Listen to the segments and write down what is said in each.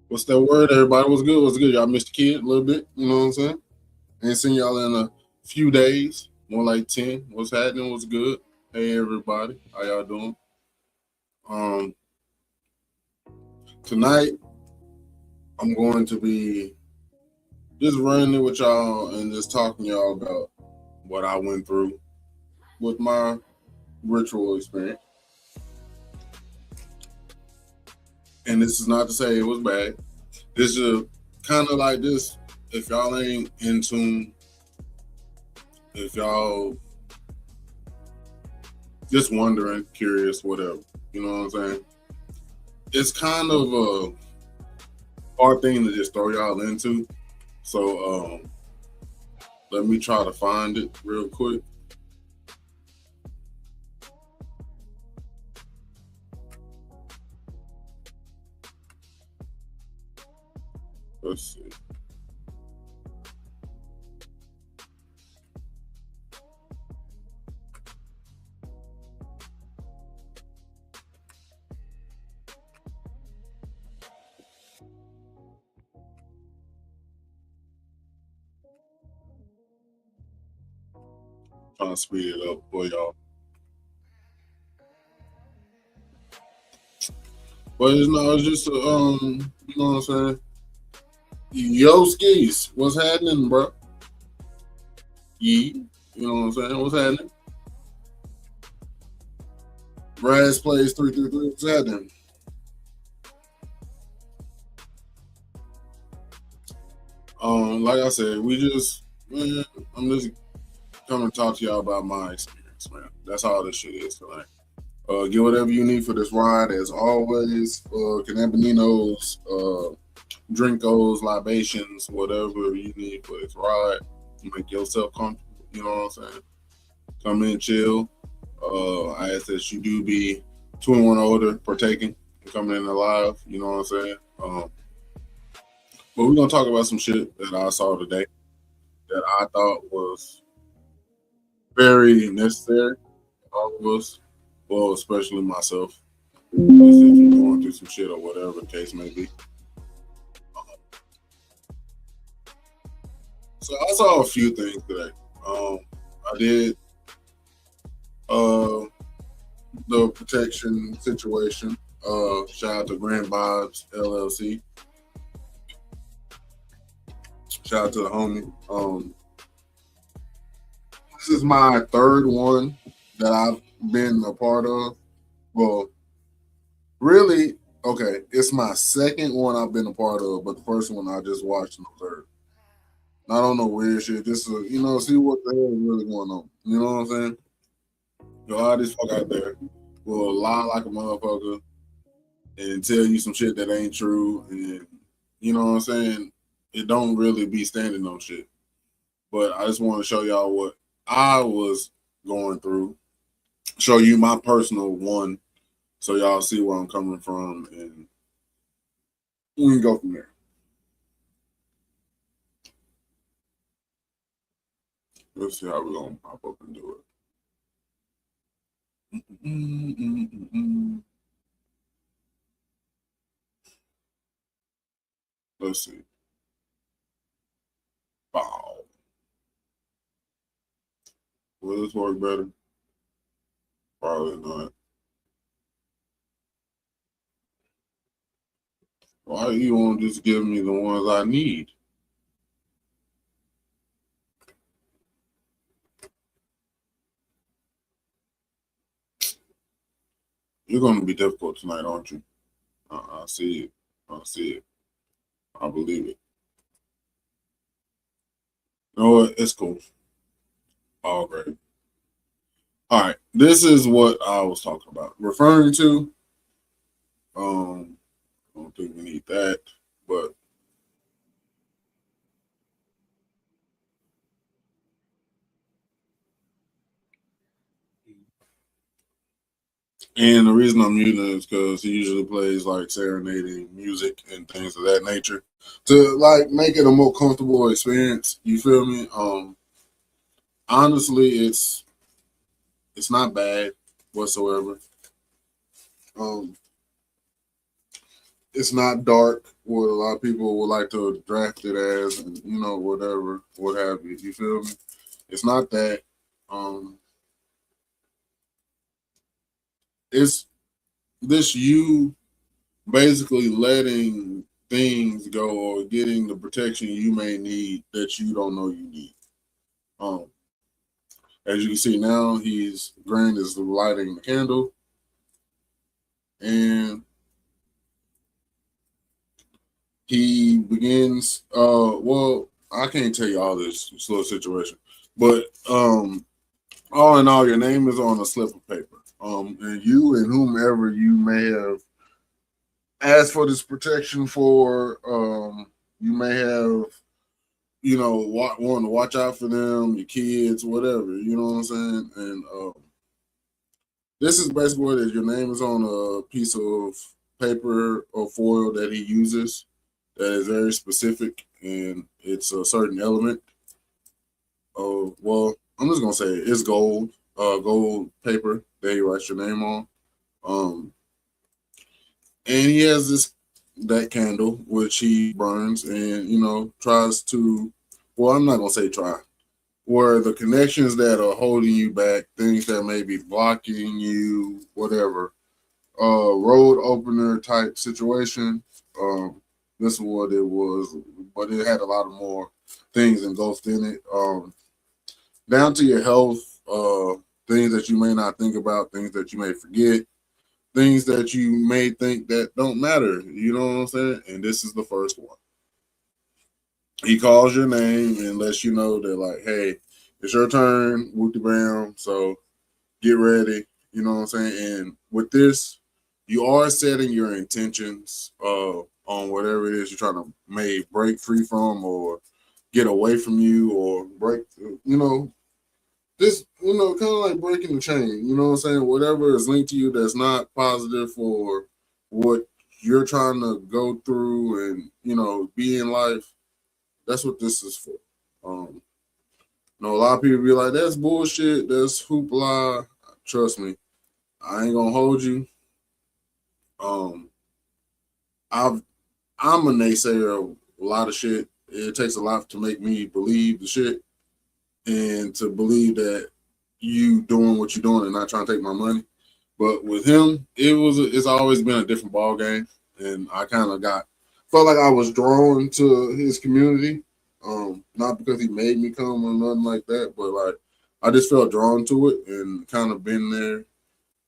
What's that word, everybody? What's good? What's good? Y'all missed the kid a little bit, you know what I'm saying? Ain't seen y'all in a few days, more like 10. What's happening? What's good? Hey, everybody. How y'all doing? Tonight, I'm going to be just running it with y'all and just talking to y'all about what I went through with my ritual experience. And this is not to say it was bad. This is kind of like this. If y'all ain't in tune, if y'all just wondering, curious, whatever, you know what I'm saying? It's kind of a hard thing to just throw y'all into. So let me try to find it real quick. Let's see. Trying to speed it up for y'all. But it's just you know what I'm saying? Yo, skis, what's happening, bro? You know what I'm saying? What's happening? Raz plays 333. What's happening? Like I said, I'm just coming to talk to y'all about my experience, man. That's all this shit is tonight. Get whatever you need for this ride, as always. Canabininos, drinkos, libations, whatever you need for this ride. Make yourself comfortable, you know what I'm saying? Come in, chill. I ask that you do be 21 or older, partaking, and coming in alive, you know what I'm saying? But we're going to talk about some shit that I saw today that I thought was very necessary. All of us, well, especially myself. If you're going through some shit or whatever the case may be. So I saw a few things today. I did the protection situation. Shout out to Grand Vibes LLC. Shout out to the homie. This is my third one that I've been a part of. Well, really, okay, it's my second one I've been a part of, but the first one I just watched and observed. I don't know weird shit, just to, see what the hell is really going on. You know what I'm saying? A lot of this fuck out there will lie like a motherfucker and tell you some shit that ain't true, and you know what I'm saying? It don't really be standing on shit. But I just want to show y'all what I was going through, show you my personal one, so y'all see where I'm coming from, and we can go from there. Let's see how we're gonna pop up and do it. Let's see. Wow. Will this work better? Probably not. Why you won't just give me the ones I need? You're going to be difficult tonight, aren't you? I see it. I see it. I believe it. You know what? It's cool. All great. All right. This is what I was talking about. Referring to, I don't think we need that, but and the reason I'm muting it is because he usually plays like serenading music and things of that nature to like make it a more comfortable experience. You feel me? Honestly, it's not bad whatsoever. It's not dark what a lot of people would like to draft it as, and whatever, what have you. You feel me? It's not that. It's this you basically letting things go or getting the protection you may need that you don't know you need. As you can see now, Grand is lighting the candle, and he begins. Well, I can't tell you all this slow situation, but all in all, your name is on a slip of paper. And you and whomever you may have asked for this protection for, you may have, want to watch out for them, your kids, whatever. You know what I'm saying? And this is basically what it is. Your name is on a piece of paper or foil that he uses that is very specific, and it's a certain element. Oh, well, I'm just gonna say it's gold, gold paper that he writes your name on. And he has that candle which he burns and tries to. Well, I'm not gonna say try. Where the connections that are holding you back, things that may be blocking you, whatever, road opener type situation. This is what it was, but it had a lot of more things engulfed in it. Down to your health, things that you may not think about, things that you may forget, things that you may think that don't matter. You know what I'm saying? And this is the first one. He calls your name and lets you know that, like, hey, it's your turn, whoop the bam. So get ready. You know what I'm saying? And with this, you are setting your intentions on whatever it is you're trying to may break free from or get away from you or break, this, kind of like breaking the chain. You know what I'm saying? Whatever is linked to you that's not positive for what you're trying to go through and, be in life. That's what this is for. A lot of people be like, that's bullshit. That's hoopla. Trust me, I ain't gonna hold you. I'm a naysayer of a lot of shit. It takes a lot to make me believe the shit and to believe that you doing what you're doing and not trying to take my money. But with him, it's always been a different ball game, and I kind of felt like I was drawn to his community, not because he made me come or nothing like that, but like I just felt drawn to it and kind of been there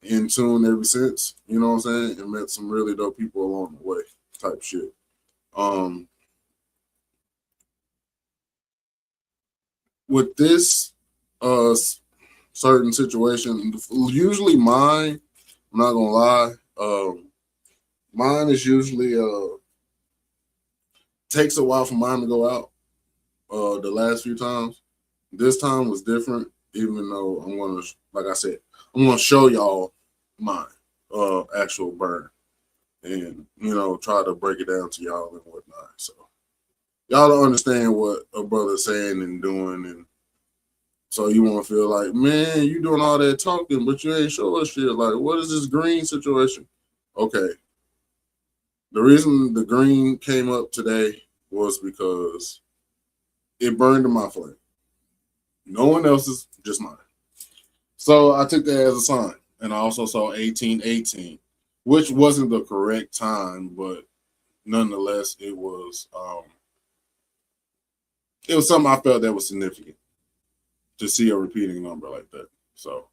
in tune ever since. You know what I'm saying? And met some really dope people along the way, type shit. Um, with this certain situation, usually mine. I'm not gonna lie. Mine is usually takes a while for mine to go out. The last few times, this time was different. Even though I'm gonna, like I said, I'm gonna show y'all mine actual burn, and try to break it down to y'all and whatnot. So y'all don't understand what a brother's saying and doing, and so you won't feel like, man, you doing all that talking, but you ain't show us shit. Like, what is this green situation? Okay, the reason the green came up today was because it burned in my flame. No one else's, just mine. So I took that as a sign. And I also saw 1818, which wasn't the correct time, but nonetheless, it was something I felt that was significant to see a repeating number like that. So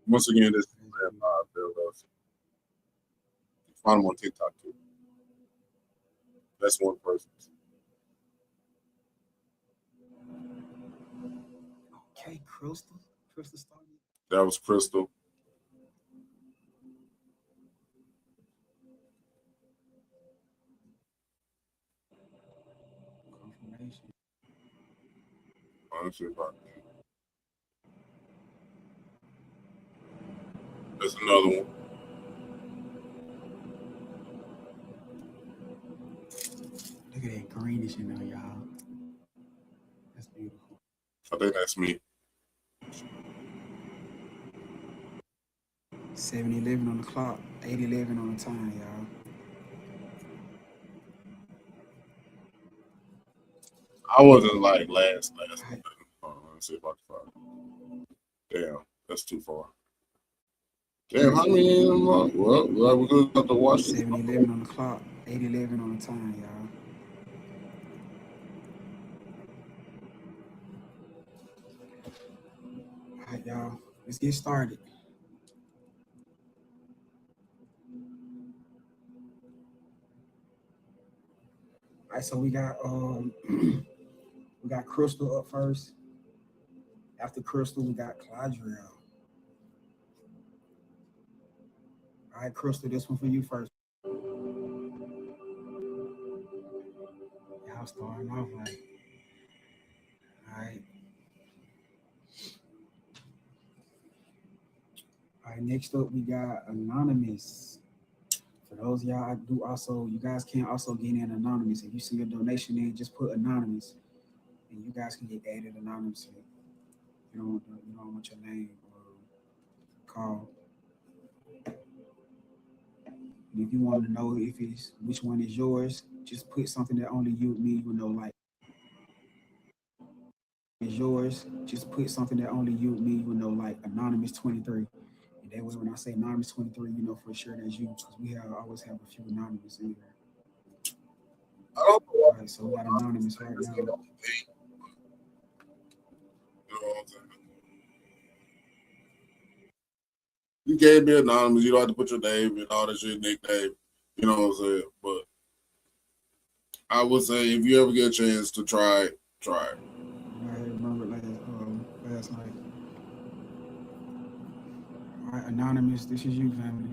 once again, this is find them on TikTok too. That's one person. Okay, Crystal. Crystal started. That was Crystal. Confirmation. Honestly, there's another one. Look at that greenish in there, y'all. That's beautiful. I think that's me. 7:11 on the clock, 8:11 on the time, y'all. I wasn't like last. Right. Hold on, let me see if I can find it. Damn, that's too far. Damn, how many of them are? Well, we're gonna have to watch it. 7:11 on the clock, 8:11 on the time, y'all. All right, y'all. Let's get started. All right, so we got we got Crystal up first. After Crystal, we got Cladriel. All right, Crystal, this one for you first. Y'all starting off like, all right. All right, next up we got Anonymous. For those of y'all, I do also, you guys can also get in anonymous. If you see a donation in, just put anonymous, and you guys can get added anonymously. You don't want your name called. And if you want to know if it's which one is yours, just put something that only me will know. Like is yours, just put something that only me will know. Like anonymous 23. And that way, when I say anonymous 23, you know for sure that's you because we always have a few anonymous in here. I don't know. All right, so we got anonymous right now. You know what I'm saying? You can't be anonymous. You don't have to put your name and all that shit, nickname. You know what I'm saying? But I would say if you ever get a chance to try it, try it. I remember last night. All right, anonymous, this is you, family.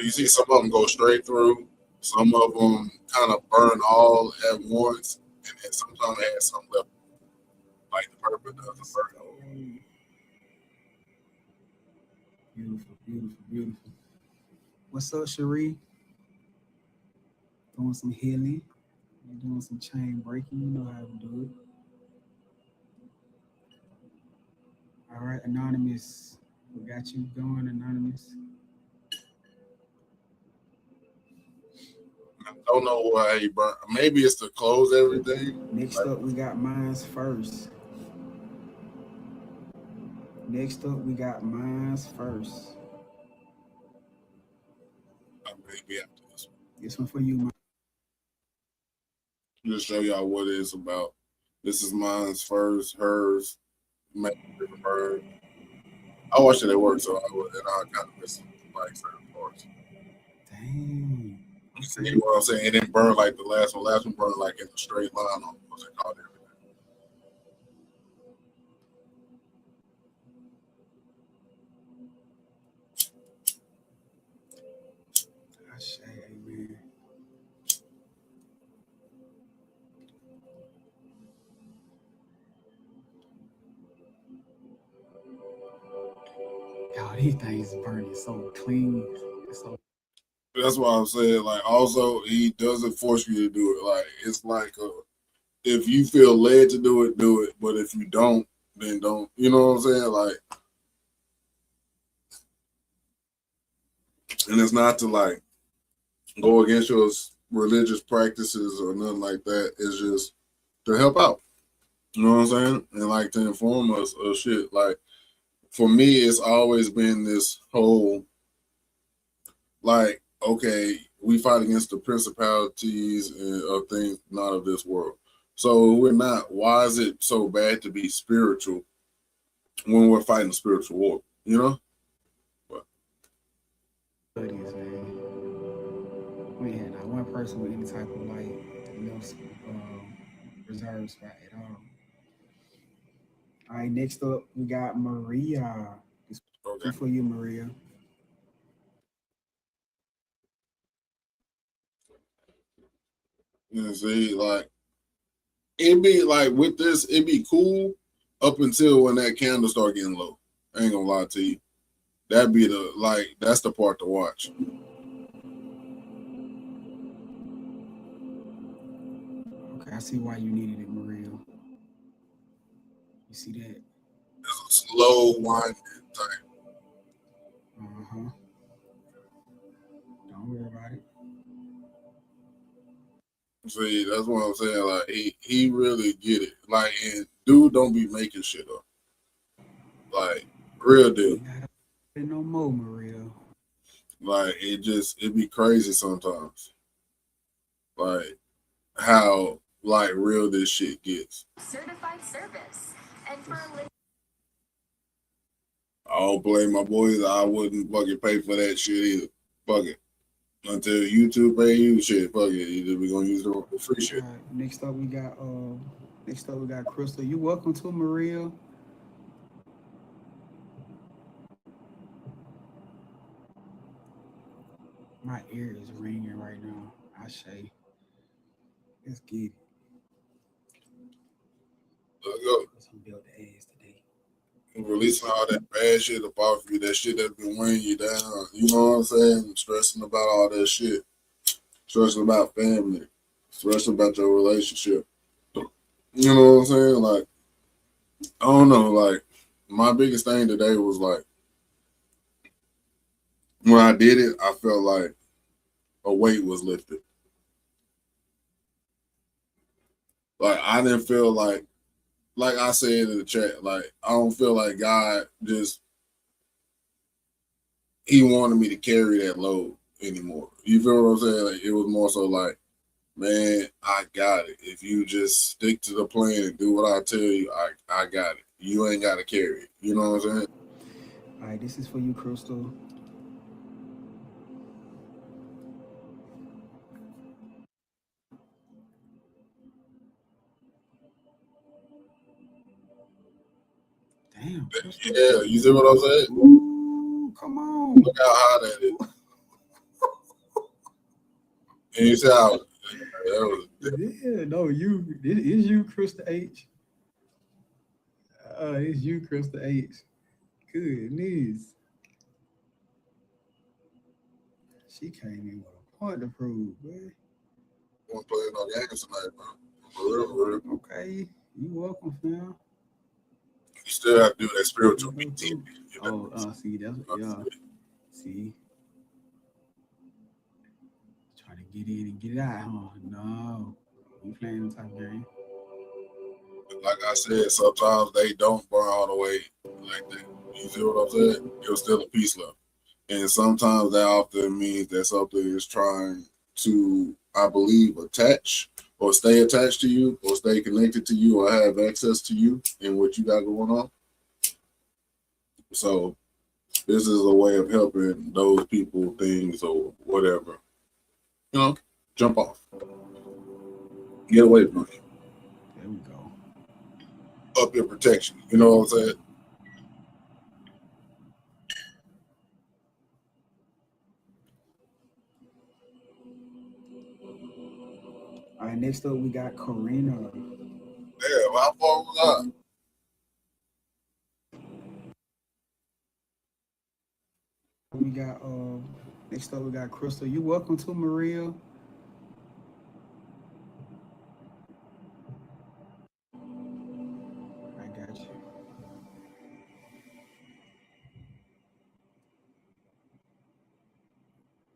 You see some of them go straight through. Some of them kind of burn all at once, and then sometimes they have some left, like the purple doesn't burn. Beautiful, beautiful, beautiful. What's up, Cherie? Doing some healing. You're doing some chain breaking. You know how to do it. All right, Anonymous. We got you going, Anonymous. I don't know why he burnt. Maybe it's to close everything. Next up, we got Minds First. Next up, we got Minds First. Maybe after this one. This one for you, Just show y'all what it's about. This is mine's first, hers, her. I watched it at work, so I kind of missed like certain parts. Dang. You see what I'm saying? It didn't burn like the last one. Last one burned like in a straight line on what's it called everything. Amen. Y'all, these things burning so clean. So That's why I'm saying, like, also he doesn't force you to do it. Like, it's like if you feel led to do it, do it. But if you don't, then don't. You know what I'm saying? Like, and it's not to like go against your religious practices or nothing like that. It's just to help out. You know what I'm saying? And like to inform us of shit. Like for me, it's always been this whole like, okay, we fight against the principalities and of things not of this world. So we're not. Why is it so bad to be spiritual when we're fighting a spiritual war? You know? But, studies, man. We had not one person with any type of like reserve spot at all. All right, next up we got Maria. This okay. for you, Maria. You see, like it'd be like with this, it'd be cool up until when that candle start getting low. I ain't gonna lie to you. That'd be the like that's the part to watch. Okay, I see why you needed it, Maria. You see that? It's a slow winding type. Uh-huh. Don't worry about it. See, that's what I'm saying. Like he really get it. Like and dude don't be making shit up. Like real dude. No more, Maria. Like it be crazy sometimes. Like how like real this shit gets. Certified service. And for a I don't blame my boys. I wouldn't fucking pay for that shit either. Fuck it. Until YouTube pay you shit, fuck it. Either we gonna use the free shit. Right, next up we got Crystal. You welcome to Maria. My ear is ringing right now. I say, let's get it. Let's go. Let's build the ass today. Releasing all that bad shit up off you, that shit that's been weighing you down. You know what I'm saying? Stressing about all that shit. Stressing about family. Stressing about your relationship. You know what I'm saying? Like, I don't know. Like, my biggest thing today was like, when I did it, I felt like a weight was lifted. Like, I didn't feel like I said in the chat, like, I don't feel like God just, he wanted me to carry that load anymore. You feel what I'm saying? Like, it was more so like, man, I got it. If you just stick to the plan and do what I tell you, I got it. You ain't got to carry it. You know what I'm saying? All right, this is for you, Crystal. Damn, Crystal. Yeah, you see what I'm saying? Ooh, come on. Look how high that is. And you see how that was. Yeah, no, you. It is you, Crystal H. It's you, Crystal H. Goodness. She came in with a point to prove, man. Want to play no games tonight, man. For real, for real. Okay, you welcome, fam. You still have to do that spiritual You go BT. too. See, that's yeah. See, trying to get in and get out, huh? No, you playing the type game. Like I said, sometimes they don't burn all the way like that. You see what I'm saying? There's still a piece left. And sometimes that often means that something is trying to, I believe, attach or stay attached to you or stay connected to you or have access to you and what you got going on. So this is a way of helping those people, things, or whatever. You know, jump off. Get away from it. There we go. Up your protection. You know what I'm saying? All right, next up we got Karina. Yeah, how far was I? We got next up we got Crystal. You welcome to Maria. I got you.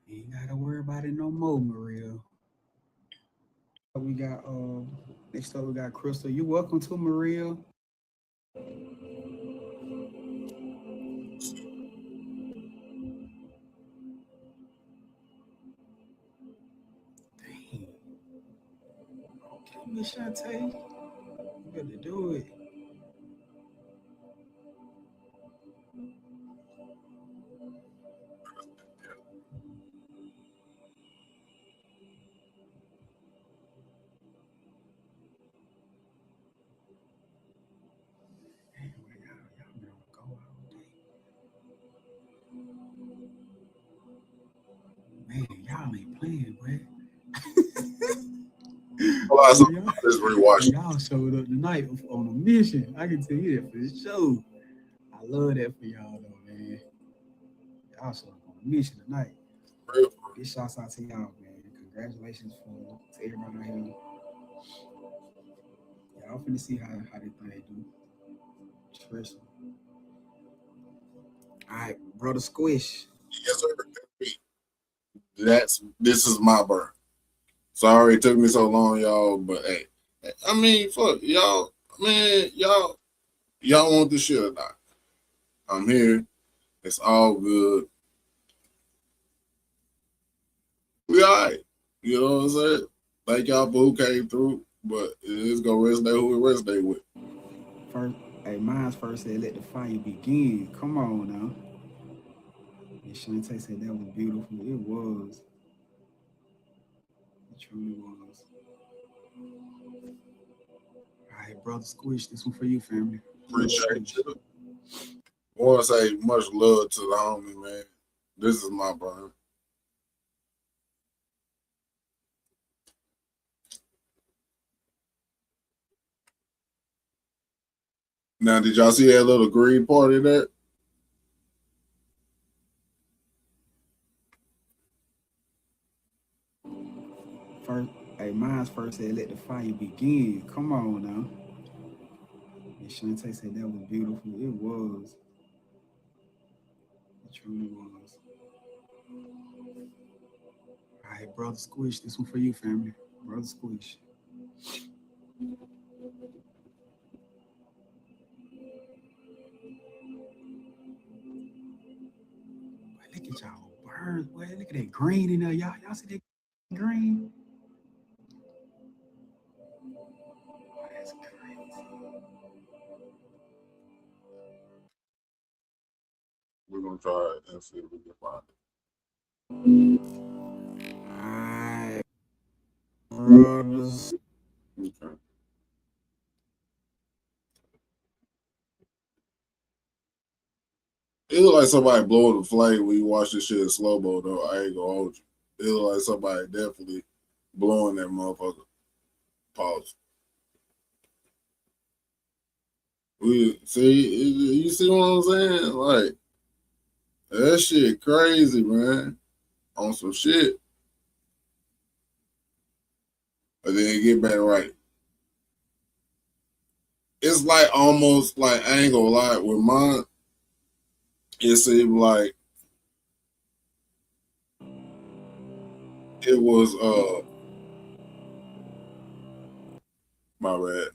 You ain't gotta worry about it no more, Maria. We got next up we got Crystal. You welcome to Maria. Dang. Okay, Miss Shantae. You better do it. Damn, y'all been on the go all day. Man, y'all ain't playing, boy. Just rewatch. Y'all showed up tonight on a mission. I can tell you that for sure. I love that for y'all though, man. Y'all showed up on a mission tonight. Big shouts out to y'all, man. Congratulations to everybody out here. Y'all finna see how they think they do. Trust me. All right, brother Squish. Yes, sir. This is my burn. Sorry it took me so long, y'all, but hey, I mean, fuck y'all, man, y'all want this shit or not? I'm here. It's all good. We all right. You know what I'm saying? Thank y'all for who came through, but it's gonna resonate who it resonate with. First, hey, mine's first said, "Let the fire begin." Come on now. And Shantae said that was beautiful. It was. It truly was. All right, brother Squish, this one for you, family. Appreciate you. I want to say much love to the homie, man. This is my burn. Now, did y'all see that little green party there? First, hey, mine's first said, "Let the fire begin." Come on now. And Shantae said that was beautiful. It was. It truly was. All right, brother Squish, this one for you, family. Brother Squish. Boy, look at y'all birds, boy. Look at that green in there, y'all. Y'all see that green? Oh, that's crazy. We're gonna try it and see if we can find it. Alright, brothers. Okay. It look like somebody blowing the flame when you watch this shit in slow mo, though. I ain't gonna hold you. It look like somebody definitely blowing that motherfucker. Pause. We see, you see what I'm saying? Like that shit crazy, man. on some shit, and then get back right. It's like almost like I ain't gonna lie with mine. It seemed like it was my bad.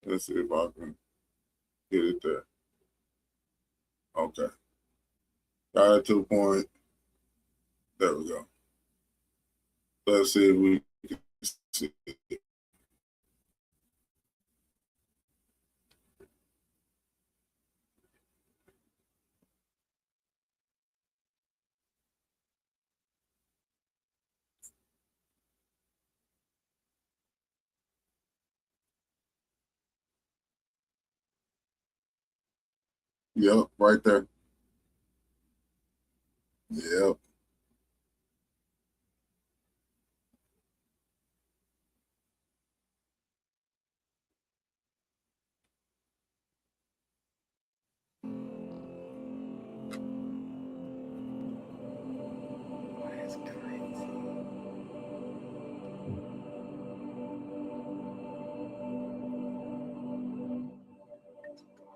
Let's see if I can get it there. Okay. Got it to the point. There we go. Let's see if we can see it. Yep, right there. Yep. That's crazy.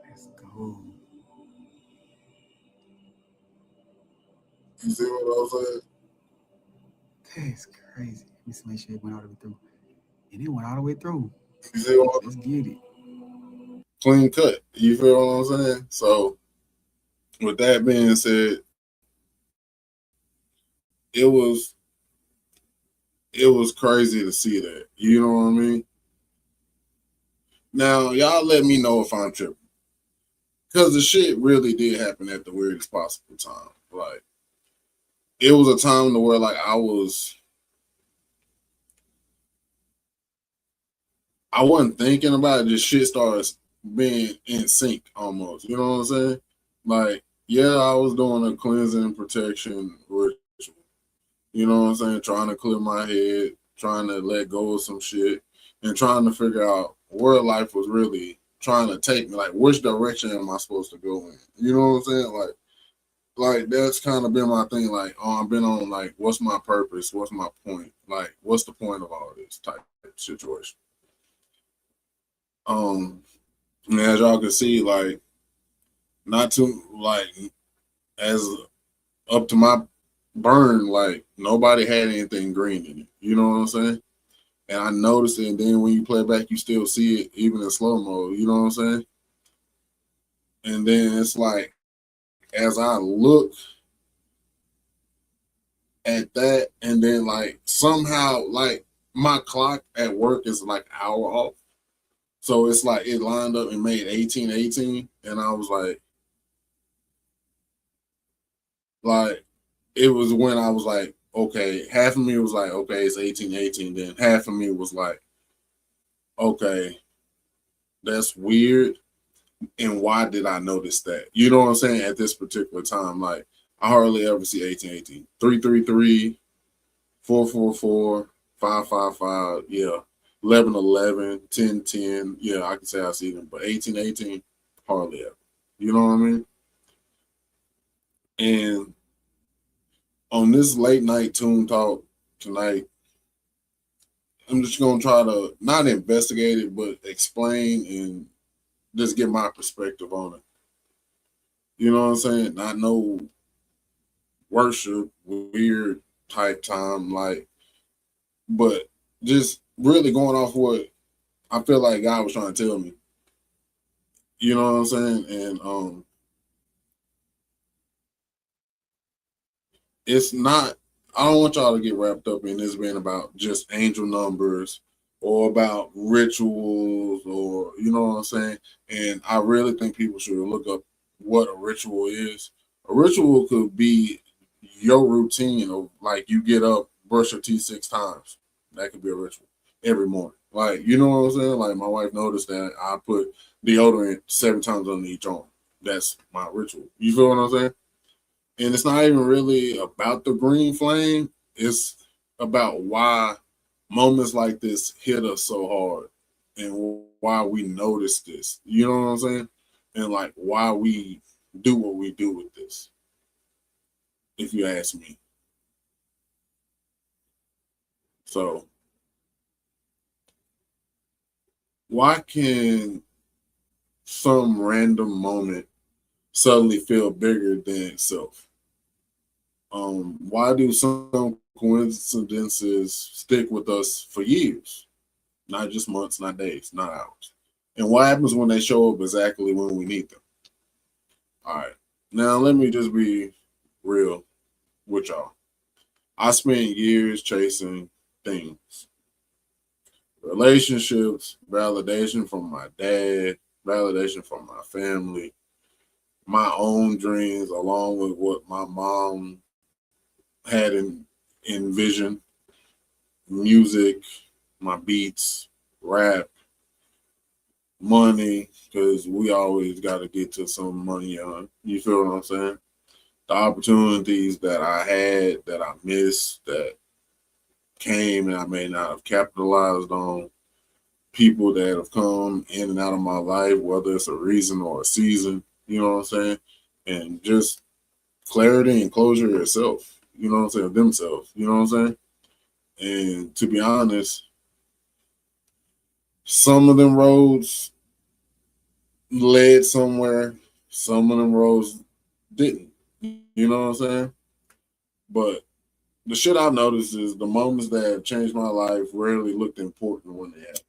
Let's go. You see what I was saying? That's crazy. Let me see, make sure it went all the way through. And it went all the way through. You see what Let's get it. clean cut. You feel what I'm saying? So with that being said, it was crazy to see that. You know what I mean? Now y'all let me know if I'm tripping. Because the shit really did happen at the weirdest possible time. Like it was a time to where like I wasn't thinking about it, just shit starts being in sync almost. You know what I'm saying? Like, yeah, I was doing a cleansing and protection ritual. You know what I'm saying? Trying to clear my head, trying to let go of some shit, and trying to figure out where life was really trying to take me. Like, which direction am I supposed to go in? You know what I'm saying? Like that's kind of been my thing. Like, oh, I've been on like, what's my purpose? What's my point? Like, what's the point of all this type of situation? And as y'all can see, like, not too like as up to my burn, like nobody had anything green in it. You know what I'm saying? And I noticed it, and then when you play back, you still see it even in slow mo. You know what I'm saying? And then it's like as I look at that, and then like somehow like my clock at work is like an hour off. So it's like it lined up and made 18:18. And I was like it was when I was like, okay, half of me was like, okay, it's 18:18. Then half of me was like, okay, that's weird. And why did I notice that? You know what I'm saying? At this particular time, like I hardly ever see 18:18. 333, 444, 555, yeah. 11:11, 10:10, yeah, I can say I see them. But 18:18, hardly ever. You know what I mean? And on this late night Toon Talk tonight, I'm just gonna try to not investigate it, but explain and just get my perspective on it. You know what I'm saying? Not no worship, weird type time, like, but just really going off what I feel like God was trying to tell me. You know what I'm saying? And it's not. I don't want y'all to get wrapped up in this being about just angel numbers or about rituals or you know what I'm saying. And I really think people should look up what a ritual is. A ritual could be your routine of like you get up, brush your teeth 6 times. That could be a ritual every morning. Like you know what I'm saying. Like my wife noticed that I put deodorant 7 times on each arm. That's my ritual. You feel what I'm saying? And it's not even really about the green flame. It's about why moments like this hit us so hard. and why we notice this. You know what I'm saying? And like why we do what we do with this, if you ask me. So why can some random moment suddenly feel bigger than itself? Why do some coincidences stick with us for years? Not just months, not days, not hours. And what happens when they show up exactly when we need them? All right. Now let me just be real with y'all. I spent years chasing things, relationships, validation from my dad, validation from my family, my own dreams, along with what my mom had in vision, music, my beats, rap, money, because we always got to get to some money on. You feel what I'm saying? The opportunities that I had, that I missed, that came and I may not have capitalized on, people that have come in and out of my life, whether it's a reason or a season, you know what I'm saying? And just clarity and closure itself, you know what I'm saying? Themselves, you know what I'm saying? And to be honest, some of them roads led somewhere, some of them roads didn't, you know what I'm saying? But the shit I've noticed is the moments that have changed my life rarely looked important when they happened.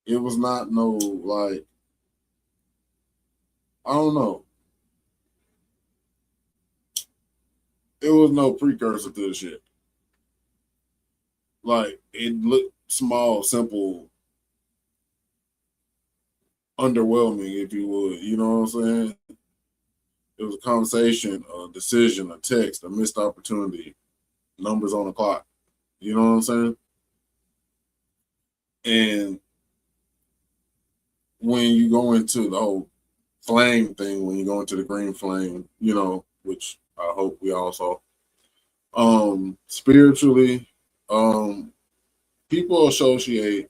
It was not no like, I don't know. It was no precursor to the shit. Like it looked small, simple, underwhelming, if you would. You know what I'm saying? It was a conversation, a decision, a text, a missed opportunity, numbers on the clock. You know what I'm saying? And when you go into the whole flame thing, when you go into the green flame, you know, which I hope we all saw. Spiritually, um, people associate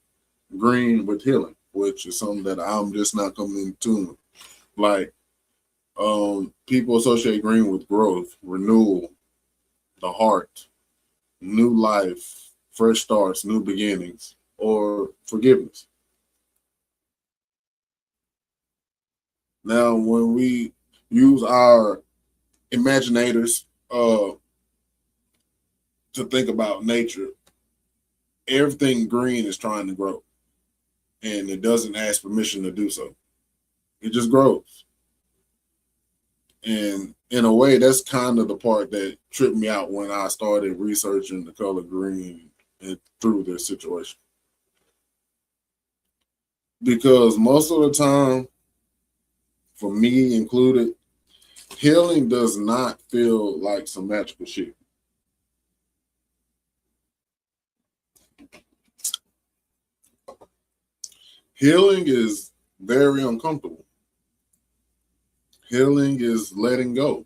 green with healing, which is something that I'm just not coming in tune with. Like, people associate green with growth, renewal, the heart, new life, fresh starts, new beginnings, or forgiveness. Now, when we use our imaginators to think about nature, everything green is trying to grow, and it doesn't ask permission to do so. It just grows. And in a way, that's kind of the part that tripped me out when I started researching the color green and through this situation. Because most of the time, for me included, healing does not feel like some magical shit. Healing is very uncomfortable. Healing is letting go.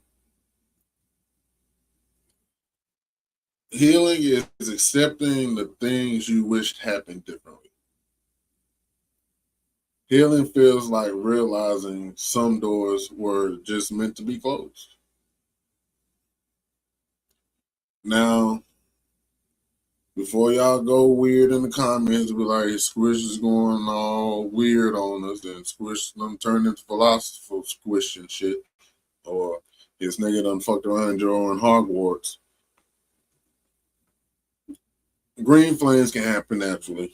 Healing is accepting the things you wished happened differently. Healing feels like realizing some doors were just meant to be closed. Now, before y'all go weird in the comments, be like, Squish is going all weird on us, and Squish done turned into philosopher Squish and shit. Or this nigga done fucked around and drawing Hogwarts. Green flames can happen naturally.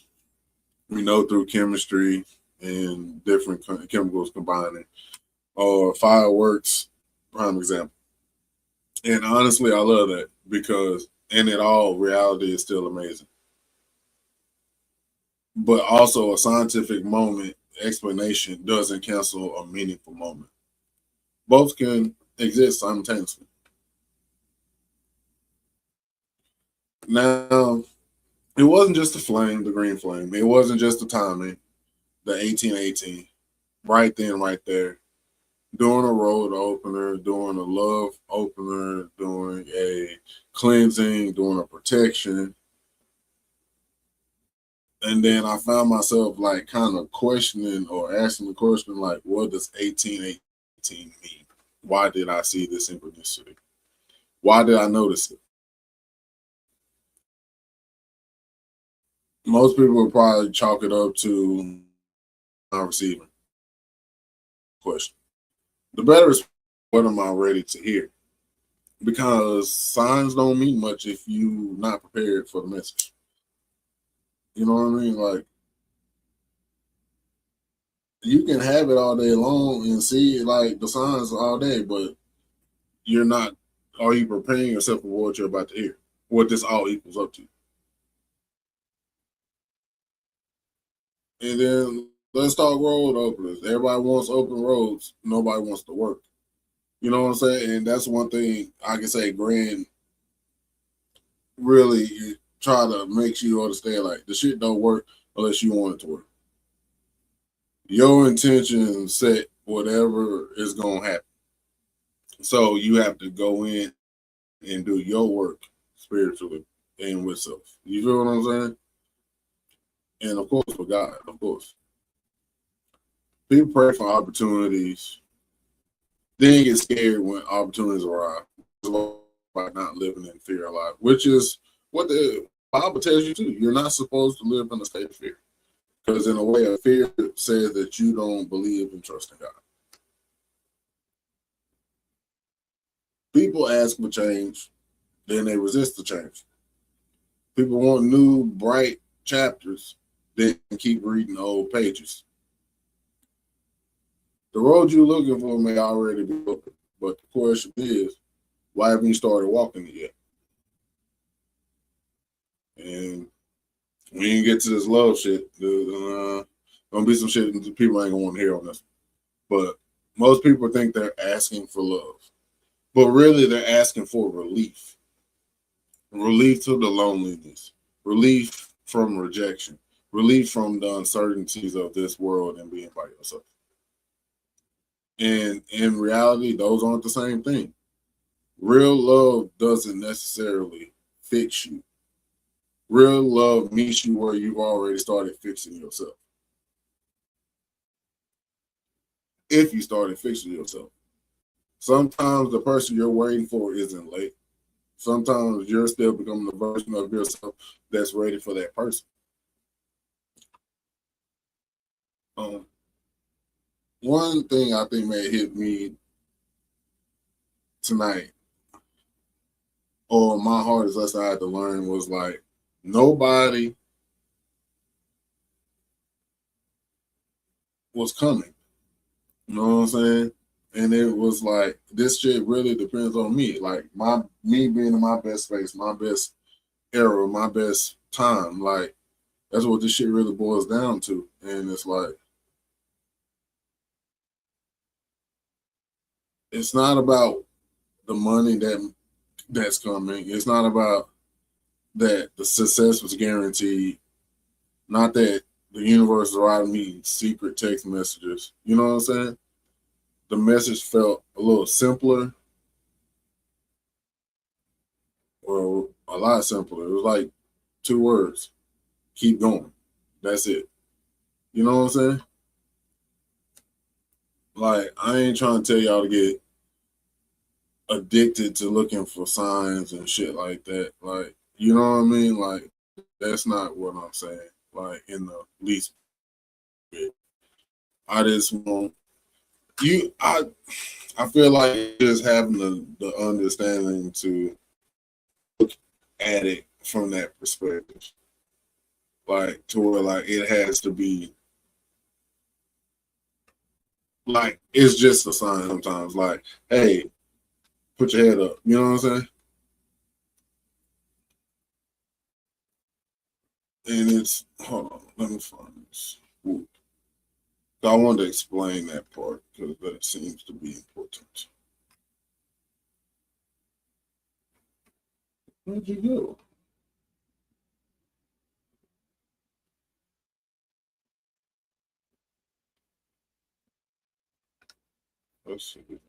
We know through chemistry and different chemicals combining. Or fireworks, prime example. And honestly, I love that because in it all, reality is still amazing. But also, a scientific moment explanation doesn't cancel a meaningful moment. Both can exist simultaneously. Now, it wasn't just the flame, the green flame. It wasn't just the timing, the 1818, right then, right there. Doing a road opener, doing a love opener, doing a cleansing, doing a protection. And then I found myself like kind of questioning or asking the question like, what does 1818 mean? Why did I see this synchronicity? Why did I notice it? Most people would probably chalk it up to not receiving question. The better is, what am I ready to hear? Because signs don't mean much if you not prepared for the message. You know what I mean? Like, you can have it all day long and see like the signs all day, but you're not. Are you preparing yourself for what you're about to hear? What this all equals up to? And then let's talk road openers. Everybody wants open roads. Nobody wants to work. You know what I'm saying? And that's one thing I can say. Grand really try to make you understand like the shit don't work unless you want it to work. Your intention set whatever is gonna happen. So you have to go in and do your work spiritually and with self. You feel what I'm saying? And of course for God, of course. People pray for opportunities. Then get scared when opportunities arrive. By not living in fear a lot, which is what the Bible tells you to. You're not supposed to live in a state of fear. Because in a way of fear says that you don't believe and trust in God. People ask for change, then they resist the change. People want new, bright chapters, then keep reading old pages. The road you're looking for may already be open, but the question is, why haven't you started walking it yet? And when you get to this love shit, there's gonna be some shit that people ain't gonna want to hear on this. But most people think they're asking for love, but really they're asking for relief. Relief to the loneliness, relief from rejection, relief from the uncertainties of this world and being by yourself. And in reality, those aren't the same thing. Real love doesn't necessarily fix you. Real love meets you where you've already started fixing yourself. If you started fixing yourself. Sometimes the person you're waiting for isn't late. Sometimes you're still becoming the version of yourself that's ready for that person. Um, One thing I think may hit me tonight, or my hardest lesson I had to learn was like, nobody was coming. You know what I'm saying? And it was like, this shit really depends on me. Like me being in my best space, my best era, my best time. Like that's what this shit really boils down to. And it's like, it's not about the money that's coming. It's not about that the success was guaranteed. Not that the universe is writing me secret text messages. You know what I'm saying? The message felt a little simpler or a lot simpler. It was like two words. Keep going. That's it. You know what I'm saying? Like, I ain't trying to tell y'all to get addicted to looking for signs and shit like that. Like, you know what I mean? Like, that's not what I'm saying. Like, in the least bit. I just want you. I feel like just having the understanding to look at it from that perspective, like to where like it has to be like it's just a sign sometimes. Like, hey, put your head up. You know what I'm saying? And it's hold on, let me find this. Ooh. I wanted to explain that part because that seems to be important. Where'd you go? Let's see.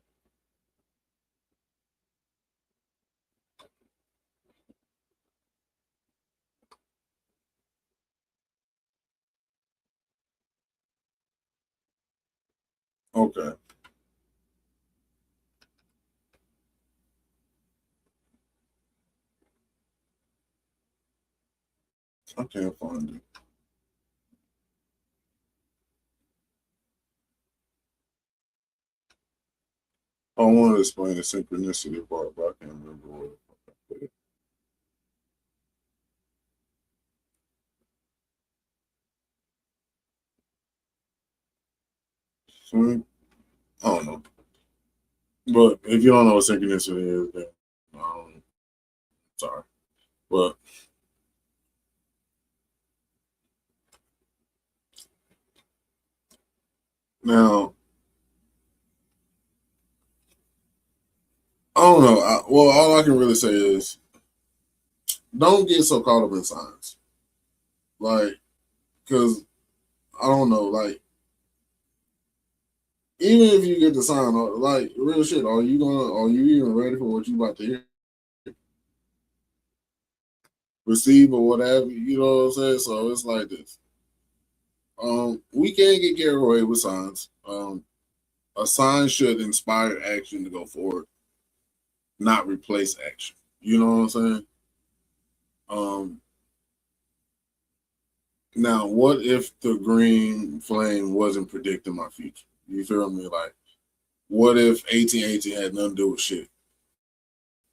Okay. I can't find it. I want to explain the synchronicity part, but I can't remember what. So, I don't know. But if you don't know what synchronicity is, then sorry. But now, I don't know. Well, all I can really say is don't get so caught up in signs. Like, because I don't know. Like, even if you get the sign, like, real shit, are you even ready for what you about to hear? Receive or whatever, you know what I'm saying? So it's like this. We can't get carried away with signs. A sign should inspire action to go forward, not replace action. You know what I'm saying? Um, Now, what if the green flame wasn't predicting my future? You feel me? Like, what if 1818 had nothing to do with shit?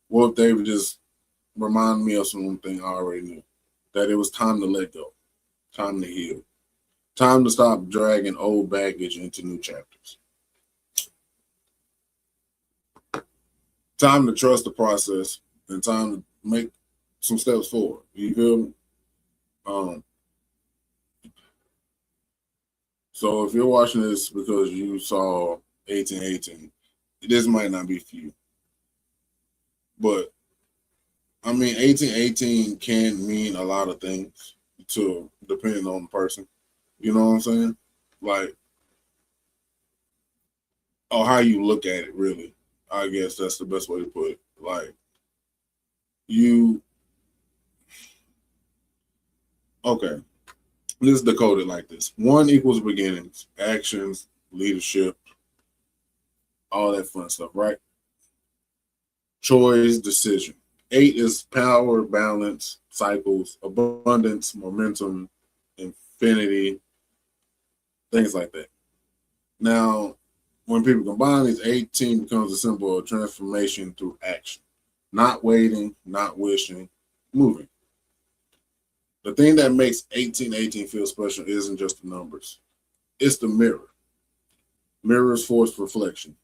What if they would just remind me of something I already knew? That it was time to let go, time to heal, time to stop dragging old baggage into new chapters, time to trust the process, and time to make some steps forward. You feel me? Um, so if you're watching this because you saw 1818, this might not be for you. But I mean, 1818 can mean a lot of things to depending on the person. You know what I'm saying? Like, or how you look at it, really. I guess that's the best way to put it. Like, you, okay, let's decode it like this: one equals beginnings, actions, leadership, all that fun stuff, right? Choice, decision. Eight is power, balance, cycles, abundance, momentum, infinity, things like that. Now, when people combine these, 18 becomes a symbol of transformation through action, not waiting, not wishing, moving. The thing that makes 1818 feel special isn't just the numbers, it's the mirror. Mirrors force reflection.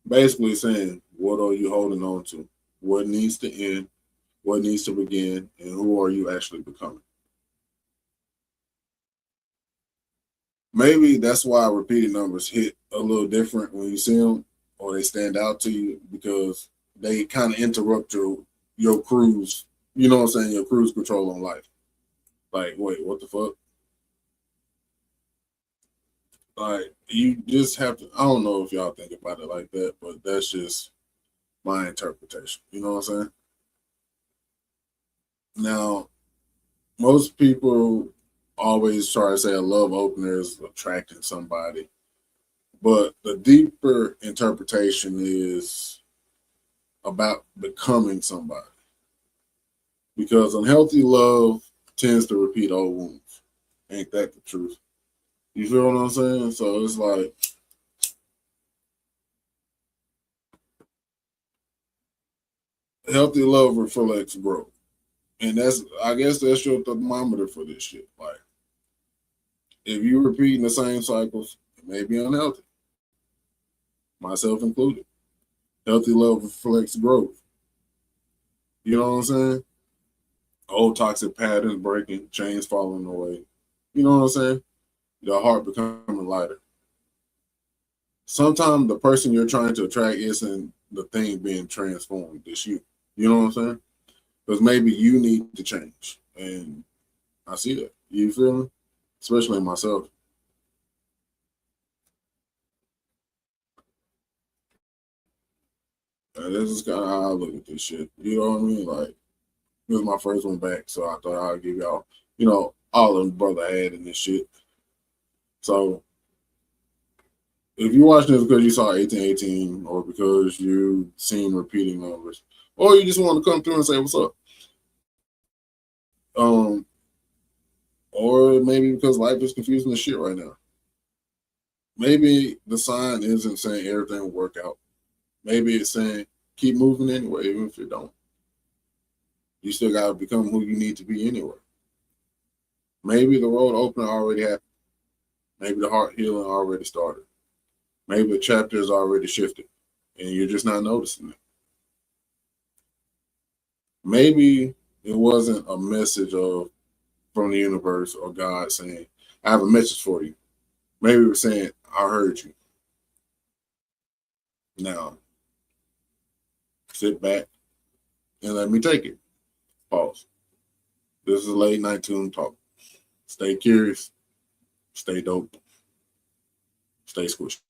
Basically saying, what are you holding on to? What needs to end? What needs to begin? And who are you actually becoming? Maybe that's why repeated numbers hit a little different when you see them, or they stand out to you because they kind of interrupt your cruise. You know what I'm saying? Your cruise control on life. Like, wait, what the fuck? Like, you just have to. I don't know if y'all think about it like that, but that's just my interpretation. You know what I'm saying? Now, most people always try to say a love opener is attracting somebody, but the deeper interpretation is about becoming somebody. Because unhealthy love tends to repeat old wounds. Ain't that the truth? You feel what I'm saying? So it's like healthy love reflects growth. And I guess that's your thermometer for this shit. Like, if you repeating the same cycles, it may be unhealthy, myself included. Healthy love reflects growth. You know what I'm saying? Old toxic patterns breaking, chains falling away. You know what I'm saying? Your heart becoming lighter. Sometimes the person you're trying to attract isn't the thing being transformed, it's you. You know what I'm saying? Because maybe you need to change. And I see that. You feel me? Especially myself. And this is kind of how I look at this shit. You know what I mean? Like, this is my first one back, so I thought I'd give y'all, all the brother had in this shit. So If you watching this because you saw 1818 or because you seen repeating numbers, or you just want to come through and say what's up, or maybe because life is confusing as shit right now. Maybe the sign isn't saying everything will work out. Maybe it's saying keep moving anyway, even if it don't. You still got to become who you need to be anyway. Maybe the road opening already happened. Maybe the heart healing already started. Maybe the chapter is already shifted and you're just not noticing it. Maybe it wasn't a message from the universe or God saying, I have a message for you. Maybe it was saying, I heard you. Now, sit back and let me take it. Pause. This is Late Night Toon Talk. Stay curious. Stay dope. Stay squishy.